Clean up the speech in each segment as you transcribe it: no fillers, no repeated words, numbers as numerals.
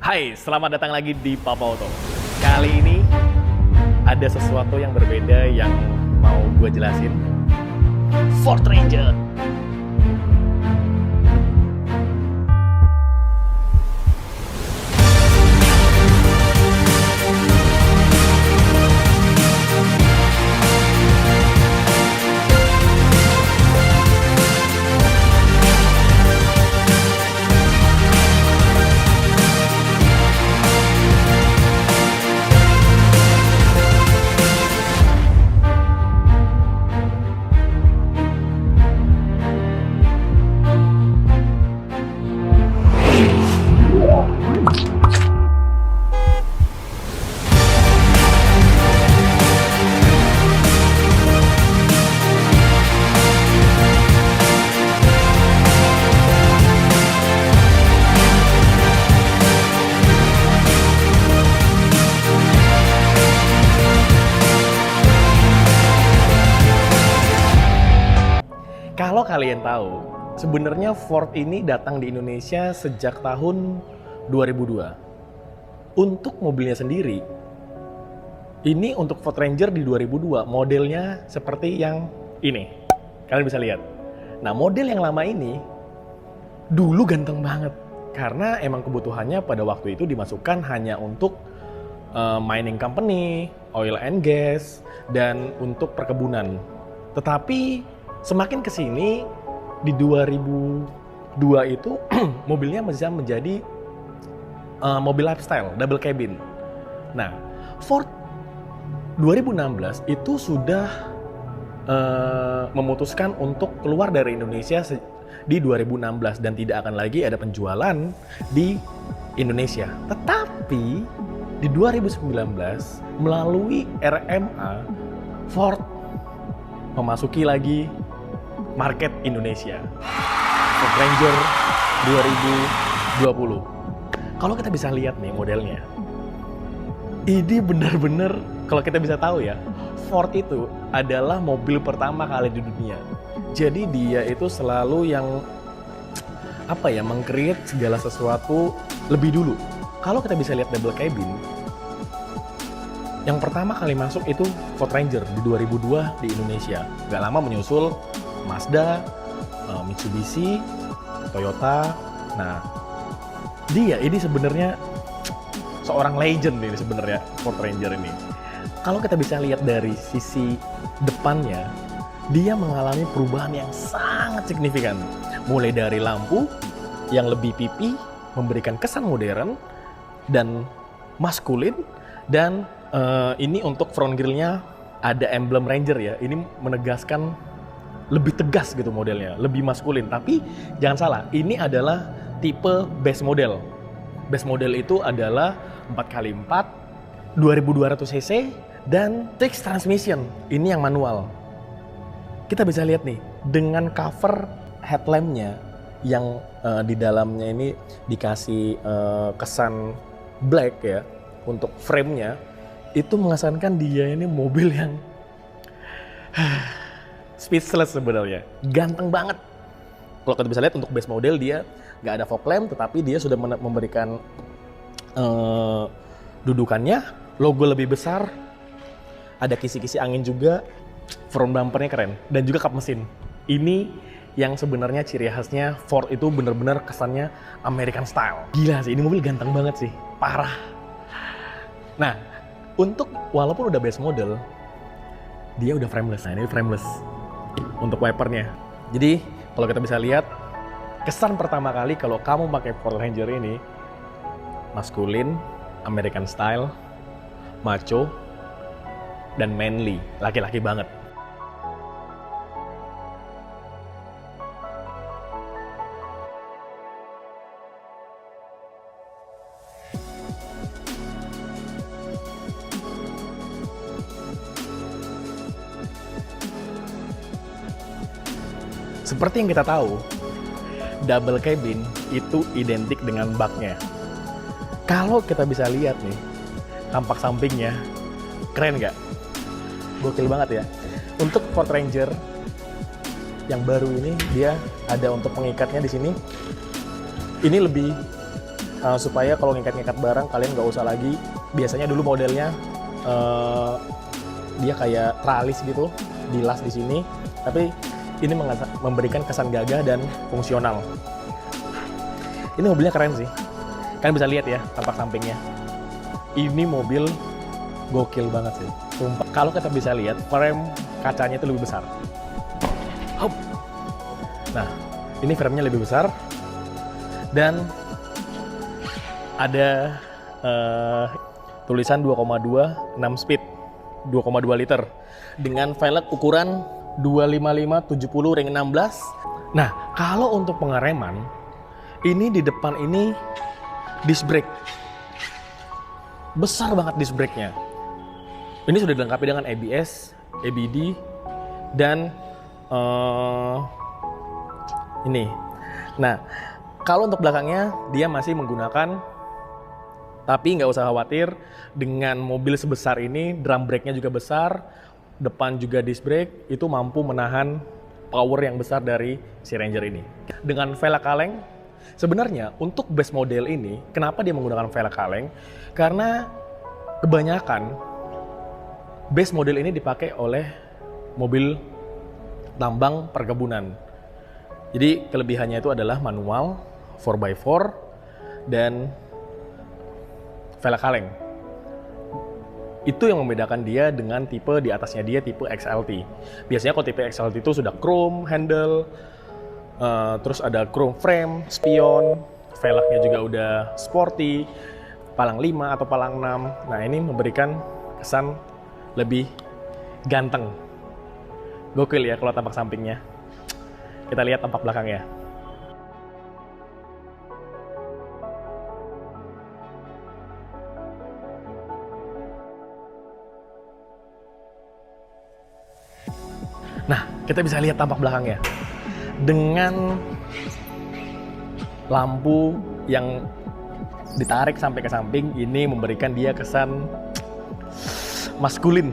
Hai, selamat datang lagi di Papa Auto. Kali ini ada sesuatu yang berbeda yang mau gue jelasin. Ford Ranger. Kalau kalian tahu, sebenarnya Ford ini datang di Indonesia sejak tahun 2002. Untuk mobilnya sendiri, ini untuk Ford Ranger di 2002, modelnya seperti yang ini. Kalian bisa lihat. Nah, model yang lama ini dulu ganteng banget. Karena emang kebutuhannya pada waktu itu dimasukkan hanya untuk mining company, oil and gas, dan untuk perkebunan. Tetapi semakin kesini di 2002 itu mobilnya bisa menjadi mobil lifestyle, double cabin. Nah, Ford 2016 itu sudah memutuskan untuk keluar dari Indonesia di 2016 dan tidak akan lagi ada penjualan di Indonesia. Tetapi di 2019 melalui RMA, Ford memasuki lagi market Indonesia. Ford Ranger 2020. Kalau kita bisa lihat nih modelnya, ini benar-benar kalau kita bisa tahu ya, Ford itu adalah mobil pertama kali di dunia. Jadi dia itu selalu yang meng-create segala sesuatu lebih dulu. Kalau kita bisa lihat double cabin, yang pertama kali masuk itu Ford Ranger di 2002 di Indonesia. Gak lama menyusul Mazda, Mitsubishi, Toyota. Nah, dia ini sebenarnya seorang legend ini sebenarnya Ford Ranger ini. Kalau kita bisa lihat dari sisi depannya, dia mengalami perubahan yang sangat signifikan. Mulai dari lampu yang lebih pipi, memberikan kesan modern dan maskulin, dan ini untuk front grillnya ada emblem Ranger ya. Ini menegaskan lebih tegas gitu modelnya, lebih maskulin. Tapi jangan salah, ini adalah tipe base model. Base model itu adalah 4x4, 2200 cc, dan 6 transmission. Ini yang manual. Kita bisa lihat nih, dengan cover headlampnya yang di dalamnya ini dikasih kesan black ya, untuk frame-nya, itu mengesankan dia ini mobil yang speechless sebenarnya. Ganteng banget. Kalau kita bisa lihat untuk base model dia nggak ada fog lamp, tetapi dia sudah memberikan dudukannya, logo lebih besar, ada kisi-kisi angin juga, front bumpernya keren, dan juga kap mesin. Ini yang sebenarnya ciri khasnya Ford itu bener-bener kesannya American style. Gila sih, ini mobil ganteng banget sih, parah. Nah, untuk walaupun udah base model, dia udah frameless. Nah, ini frameless untuk wipernya. Jadi, kalau kita bisa lihat, kesan pertama kali kalau kamu pakai Ford Ranger ini, maskulin, American style, macho, dan manly, laki-laki banget. Seperti yang kita tahu, double cabin itu identik dengan baknya. Kalau kita bisa lihat nih, tampak sampingnya, keren nggak? Gokil banget ya. Untuk Ford Ranger yang baru ini, dia ada untuk pengikatnya di sini. Ini lebih supaya kalau ngikat-ngikat barang kalian nggak usah lagi. Biasanya dulu modelnya dia kayak tralis gitu, dilas di sini, tapi ini memberikan kesan gagah dan fungsional. Ini mobilnya keren sih, kalian bisa lihat ya tampak sampingnya. Ini mobil gokil banget sih, sumpah. Kalau kita bisa lihat frame kacanya itu lebih besar. Hop. Nah, ini framenya lebih besar dan ada tulisan 2,2 6 speed 2,2 liter dengan velg ukuran 255/70 ring 16. Nah, kalau untuk pengereman ini di depan ini disc brake. Besar banget disc brake-nya. Ini sudah dilengkapi dengan ABS, ABD dan ini. Nah, kalau untuk belakangnya dia masih menggunakan, tapi nggak usah khawatir, dengan mobil sebesar ini drum brake-nya juga besar, depan juga disc brake, itu mampu menahan power yang besar dari si Ranger ini. Dengan velg kaleng, sebenarnya untuk base model ini, kenapa dia menggunakan velg kaleng? Karena kebanyakan base model ini dipakai oleh mobil tambang perkebunan. Jadi kelebihannya itu adalah manual, 4x4, dan velg kaleng. Itu yang membedakan dia dengan tipe di atasnya dia, tipe XLT. Biasanya kalau tipe XLT itu sudah chrome handle, terus ada chrome frame, spion, velgnya juga udah sporty, palang 5 atau palang 6. Nah, ini memberikan kesan lebih ganteng. Gokil ya kalau tampak sampingnya. Kita lihat tampak belakangnya. Nah, kita bisa lihat tampak belakangnya. Dengan lampu yang ditarik sampai ke samping, ini memberikan dia kesan maskulin.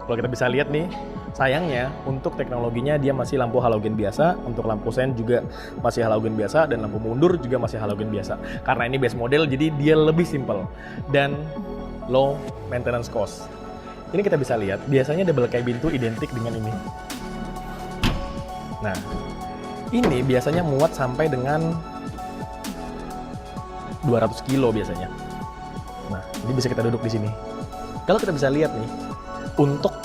Kalau kita bisa lihat nih, sayangnya untuk teknologinya dia masih lampu halogen biasa, untuk lampu sen juga masih halogen biasa, dan lampu mundur juga masih halogen biasa. Karena ini base model, jadi dia lebih simple dan low maintenance cost. Ini kita bisa lihat, biasanya double cabin itu identik dengan ini. Nah, ini biasanya muat sampai dengan 200 kilo biasanya. Nah, ini bisa kita duduk di sini. Kalau kita bisa lihat nih, untuk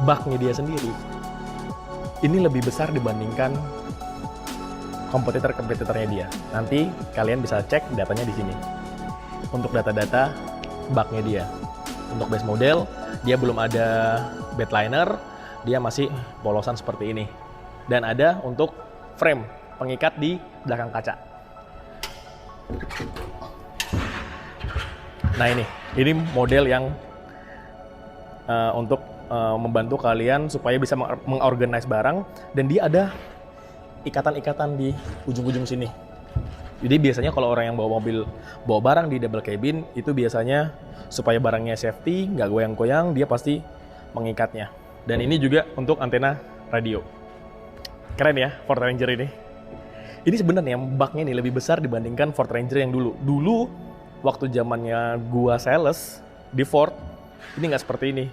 baknya dia sendiri, ini lebih besar dibandingkan kompetitor-kompetitornya dia. Nanti kalian bisa cek datanya di sini. Untuk data-data baknya dia. Untuk base model, dia belum ada bedliner, dia masih polosan seperti ini. Dan ada untuk frame pengikat di belakang kaca. Nah, ini model yang untuk membantu kalian supaya bisa mengorganize barang, dan dia ada ikatan-ikatan di ujung-ujung sini. Jadi biasanya kalau orang yang bawa mobil, bawa barang di double cabin, itu biasanya supaya barangnya safety, nggak goyang-goyang, dia pasti mengikatnya. Dan ini juga untuk antena radio. Keren ya Ford Ranger ini. Ini sebenarnya baknya ini lebih besar dibandingkan Ford Ranger yang dulu. Dulu waktu zamannya gua sales di Ford, ini nggak seperti ini.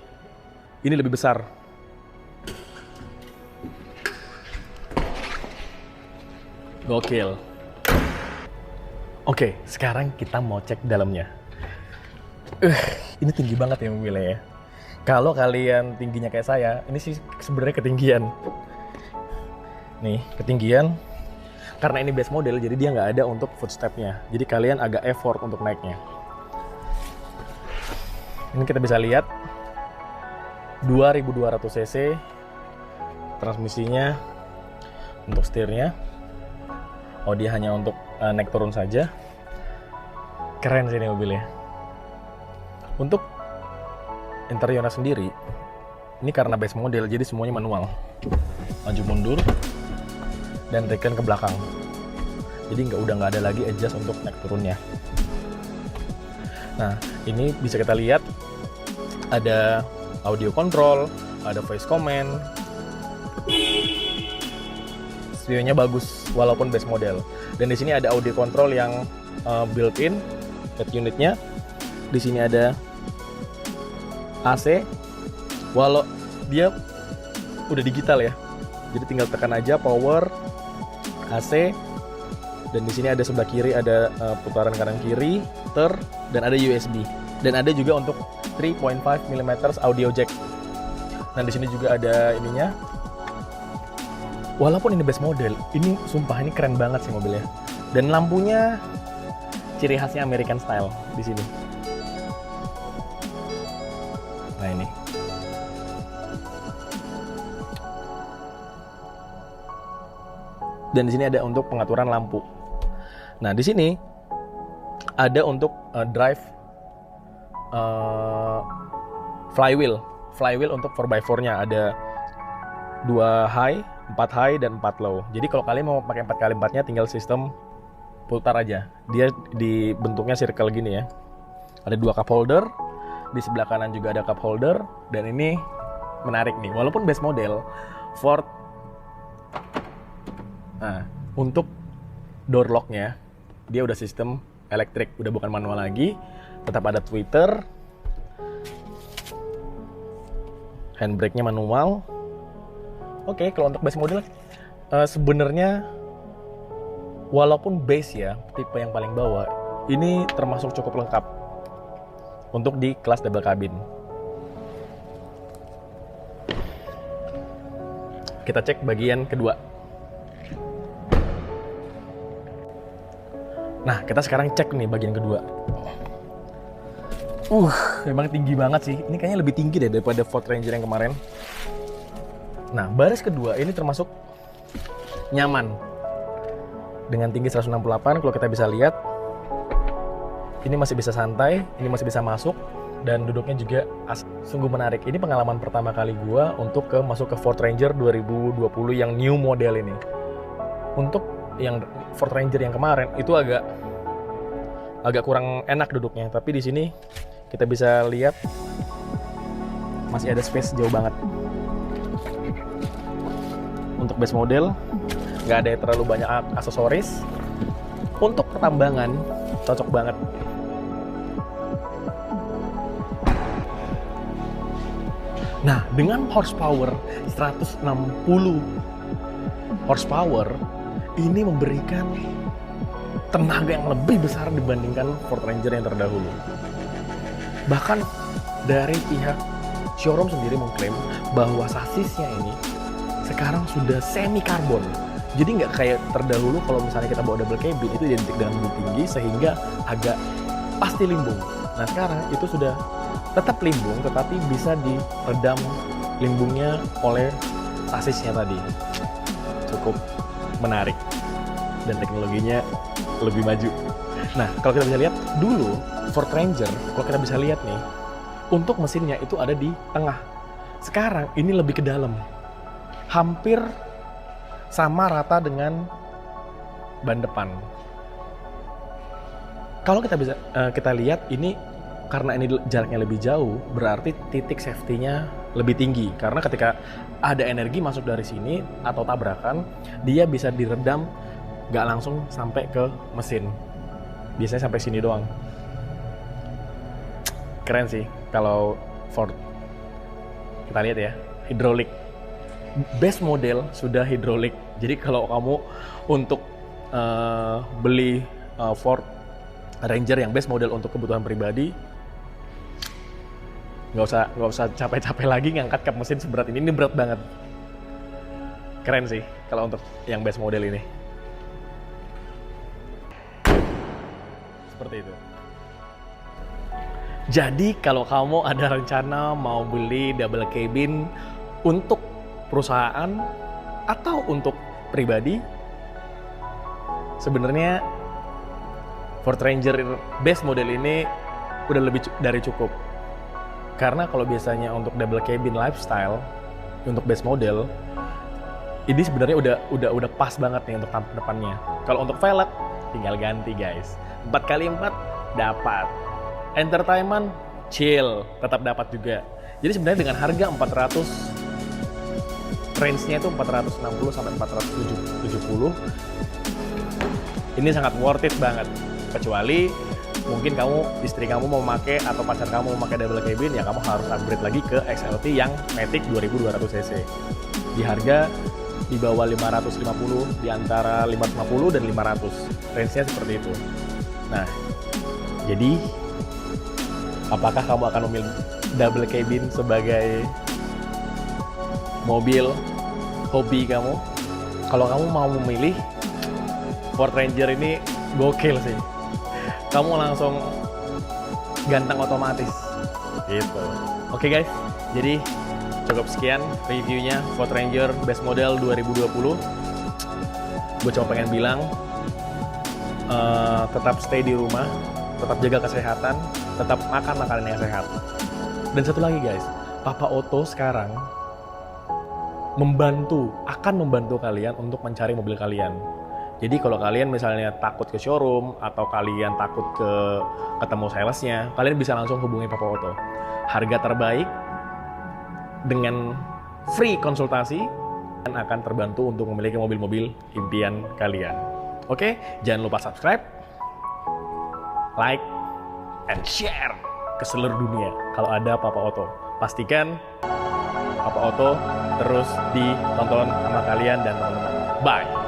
Ini lebih besar. Gokil. Oke, sekarang kita mau cek dalamnya. Ini tinggi banget ya mobilnya ya. Kalau kalian tingginya kayak saya, ini sih sebenarnya ketinggian. Nih, ketinggian. Karena ini base model, jadi dia nggak ada untuk footstep-nya. Jadi kalian agak effort untuk naiknya. Ini kita bisa lihat 2200 cc transmisinya. Untuk setirnya, oh dia hanya untuk naik turun saja. Keren sih ini mobilnya. Untuk interiornya sendiri, ini karena base model jadi semuanya manual. Maju mundur dan recline ke belakang. Jadi udah nggak ada lagi adjust untuk naik turunnya. Nah, ini bisa kita lihat ada audio control, ada voice command. Stereonya bagus walaupun base model. Dan di sini ada audio control yang built-in head unitnya. Di sini ada AC. Walau dia udah digital ya, jadi tinggal tekan aja power, AC, dan di sini ada sebelah kiri ada putaran kanan kiri, dan ada USB, dan ada juga untuk 3.5 mm audio jack. Nah di sini juga ada ininya. Walaupun ini base model, ini sumpah ini keren banget sih mobilnya. Dan lampunya ciri khasnya American style di sini. Nah ini. Dan di sini ada untuk pengaturan lampu. Nah di sini ada untuk drive flywheel untuk 4x4-nya. Ada 2 high, 4 high, dan 4 low. Jadi kalau kalian mau pakai 4x4-nya tinggal sistem putar aja. Dia di bentuknya circle gini ya. Ada 2 cup holder, di sebelah kanan juga ada cup holder, dan ini menarik nih. Walaupun base model Ford, nah untuk door lock-nya dia udah sistem elektrik, udah bukan manual lagi. Tetap ada tweeter, handbrake-nya manual. Oke, kalau untuk base model sebenarnya walaupun base ya, tipe yang paling bawah, ini termasuk cukup lengkap untuk di kelas double cabin. Kita cek bagian kedua. Nah, kita sekarang cek nih bagian kedua. Memang tinggi banget sih. Ini kayaknya lebih tinggi deh daripada Ford Ranger yang kemarin. Nah, baris kedua ini termasuk nyaman. Dengan tinggi 168, kalau kita bisa lihat, ini masih bisa santai, ini masih bisa masuk, dan duduknya juga sungguh menarik. Ini pengalaman pertama kali gua untuk masuk ke Ford Ranger 2020 yang new model ini. Untuk yang Ford Ranger yang kemarin itu agak kurang enak duduknya, tapi di sini kita bisa lihat masih ada space jauh banget. Untuk base model nggak ada terlalu banyak aksesoris. Untuk pertambangan cocok banget. Nah, dengan horsepower 160 horsepower, ini memberikan tenaga yang lebih besar dibandingkan Ford Ranger yang terdahulu. Bahkan dari pihak showroom sendiri mengklaim bahwa sasisnya ini sekarang sudah semi karbon. Jadi nggak kayak terdahulu kalau misalnya kita bawa double cabin itu identik dengan bulu tinggi sehingga agak pasti limbung. Nah sekarang itu sudah tetap limbung tetapi bisa diredam limbungnya oleh sasisnya tadi. Cukup menarik dan teknologinya lebih maju. Nah kalau kita bisa lihat dulu Ford Ranger, kalau kita bisa lihat nih, untuk mesinnya itu ada di tengah. Sekarang ini lebih ke dalam, hampir sama rata dengan ban depan. Kalau kita bisa kita lihat ini, karena ini jaraknya lebih jauh, berarti titik safety-nya lebih tinggi. Karena ketika ada energi masuk dari sini atau tabrakan, dia bisa diredam, nggak langsung sampai ke mesin. Biasanya sampai sini doang. Keren sih kalau Ford. Kita lihat ya, hidrolik. Base model sudah hidrolik. Jadi kalau kamu untuk beli Ford Ranger yang base model untuk kebutuhan pribadi, nggak usah capek-capek lagi ngangkat kap mesin seberat ini. Ini berat banget. Keren sih kalau untuk yang base model ini. Seperti itu. Jadi kalau kamu ada rencana mau beli double cabin untuk perusahaan atau untuk pribadi, sebenarnya Ford Ranger base model ini udah lebih dari cukup. Karena kalau biasanya untuk double cabin lifestyle untuk base model ini sebenarnya udah pas banget nih untuk tampak depannya. Kalau untuk velg tinggal ganti guys. 4x4 dapat. Entertainment chill tetap dapat juga. Jadi sebenarnya dengan harga 400, range-nya itu 460 sampai 470, ini sangat worth it banget. Kecuali mungkin istri kamu mau memakai atau pacar kamu mau memakai double cabin, ya kamu harus upgrade lagi ke XLT yang Matic 2200 cc. Di harga di bawah 550, di antara 550 dan 500. Range-nya seperti itu. Nah, jadi apakah kamu akan memilih double cabin sebagai mobil hobi kamu? Kalau kamu mau memilih, Ford Ranger ini gokil sih. Kamu langsung ganteng otomatis gitu. Oke guys, jadi cukup sekian reviewnya Ford Ranger base model 2020. Gue cuma pengen bilang, tetap stay di rumah, tetap jaga kesehatan, tetap makan makanan yang sehat. Dan satu lagi guys, Papa Auto sekarang akan membantu kalian untuk mencari mobil kalian. Jadi kalau kalian misalnya takut ke showroom atau kalian takut ketemu salesnya, kalian bisa langsung hubungi Papa Auto. Harga terbaik dengan free konsultasi dan akan terbantu untuk memiliki mobil-mobil impian kalian. Oke, jangan lupa subscribe, like, and share ke seluruh dunia kalau ada Papa Auto. Pastikan Papa Auto terus ditonton sama kalian dan teman-teman. Bye!